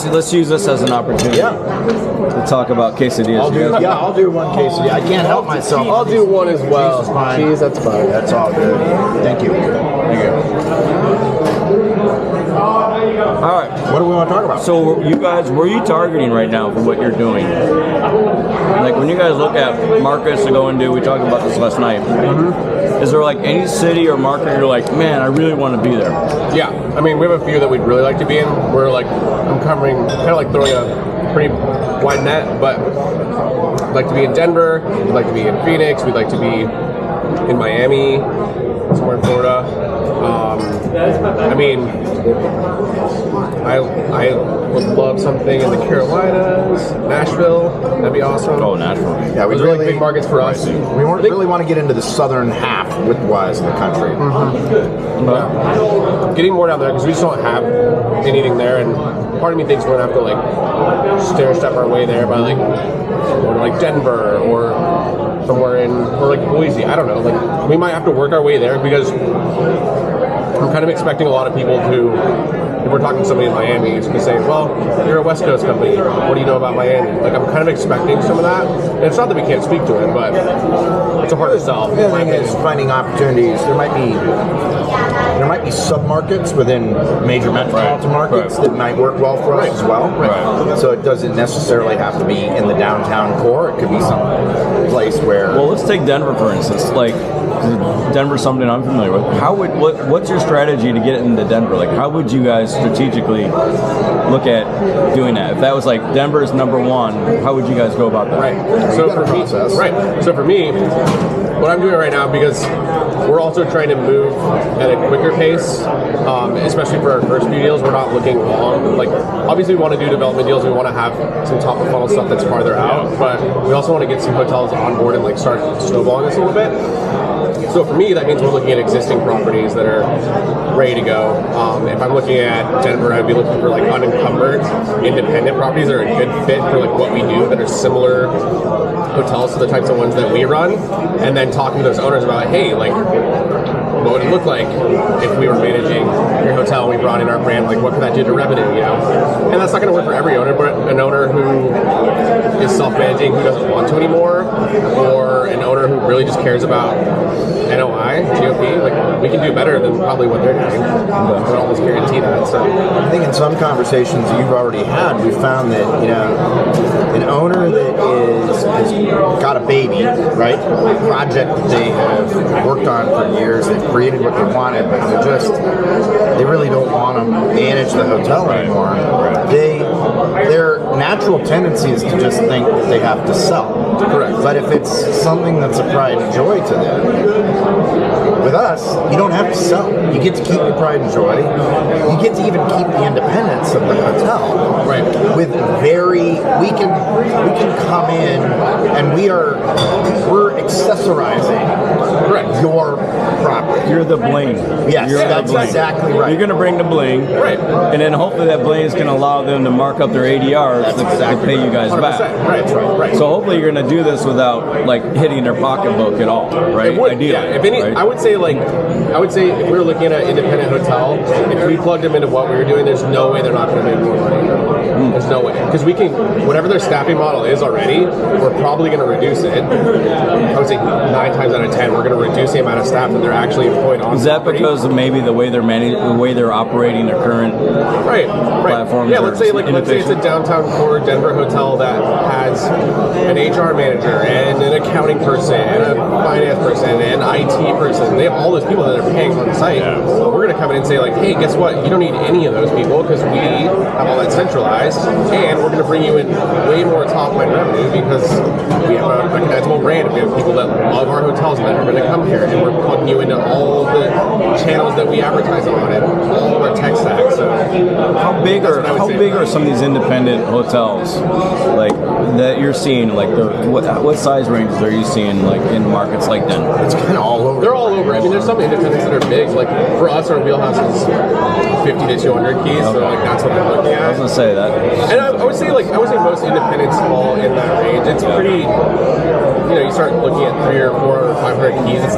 Let's use this as an opportunity to talk about quesadillas. I'll do one quesadilla. I can't help myself. I'll do one as well. Cheese, that's fine. That's all good. Thank you. Thank you. All right. What do we want to talk about? So you guys, where are you targeting right now for what you're doing? Like when you guys look at markets to go into, we talked about this last night. Is there like any city or market you're like, man, I really want to be there? Yeah, I mean, we have a few that we'd really like to be in. We're like, I'm covering, kind of like throwing a pretty wide net, but we'd like to be in Denver, we'd like to be in Phoenix, we'd like to be in Miami, somewhere in Florida. I mean, I would love something in the Carolinas, Nashville. That'd be awesome. Oh, Nashville. Yeah, we Those are like big markets for us. We really want to get into the southern half width-wise of the country. Getting more down there because we just don't have anything there, and part of me thinks we're gonna have to like stair-step our way there by like going to like Denver or somewhere or like Boise. I don't know. Like we might have to work our way there because I'm kind of expecting a lot of people to, if we're talking to somebody in Miami, is going to say, well, you're a West Coast company. What do you know about Miami? Like, I'm kind of expecting some of that. And it's not that we can't speak to it, but it's a hard to sell. The thing is finding opportunities. There might be sub-markets within major metropolitan markets that might work well for us as well. So it doesn't necessarily have to be in the downtown core. It could be some place where... Well, let's take Denver, for instance. Like, Denver's something I'm familiar with. What's your strategy to get into Denver? Like, how would you guys strategically look at doing that? If that was like Denver's number one, how would you guys go about that? Right. So for me, what I'm doing right now, because we're also trying to move at a quicker pace, especially for our first few deals. We're not looking long. Like, obviously, we want to do development deals. We want to have some top of funnel stuff that's farther out, but we also want to get some hotels on board and like start snowballing this a little bit. So for me, that means we're looking at existing properties that are ready to go. If I'm looking at Denver, I'd be looking for like unencumbered, independent properties that are a good fit for like what we do, that are similar hotels to the types of ones that we run, and then talking to those owners about, hey, like, what would it look like if we were managing your hotel and we brought in our brand? Like, what could that do to revenue, you know? And that's not going to work for every owner, but an owner who is self-managing, who doesn't want to anymore, or an owner who really just cares about NOI, GOP, like, we can do better than probably what they're doing. I can almost guarantee that. So I think in some conversations you've already had, we found that, you know, an owner that has got a baby, right? A project that they have worked on for years, they've created what they wanted, but they really don't want to manage the hotel anymore. Their natural tendency is to just think that they have to sell. Correct. But if it's something that's a pride and joy to them, with us, you don't have to sell. You get to keep your pride and joy. You get to even keep the independence of the hotel. Right. With we can come in and we're accessorizing your property. You're the bling. Yes, that's exactly right. You're going to bring the bling, right? And then hopefully that bling is going to allow them to mark up their ADRs to pay you guys back. Right. So hopefully you're going to do this without like hitting their pocketbook at all, right? Ideally, yeah. If any, right? I would say if we were looking at an independent hotel, if we plugged them into what we were doing, there's no way they're not going to make more money. There's no way, because we can, whatever their staffing model is already, we're probably going to reduce it. I would say 9 times out of 10, we're going to reduce the amount of staff that they're actually employed on. Is that because of maybe the way they're operating their current platforms? Yeah, let's say it's a downtown core Denver hotel that has an HR manager and an accounting person and a finance person and an IT person. They have all those people that are paying on site. So we're going to come in and say like, hey, guess what? You don't need any of those people because we have all that centralized, and we're going to bring you in way more top line revenue because we have a recognizable brand and we have people that love our hotels that are going to come here, and we're plugging you into all the channels that we advertise on and all of our tech stack. So how big are some of these independent hotels like that you're seeing? Like what size ranges are you seeing like in markets like Denver? It's kind of all over. They're all over. I mean, there's some independents that are big. Like for us, our wheelhouse is 50 to 200 keys. So like that's what I'm looking at. I was gonna say that. And I would say most independents fall in that range. It's pretty. You know, you start looking at 300 or 400 or 500 keys. It's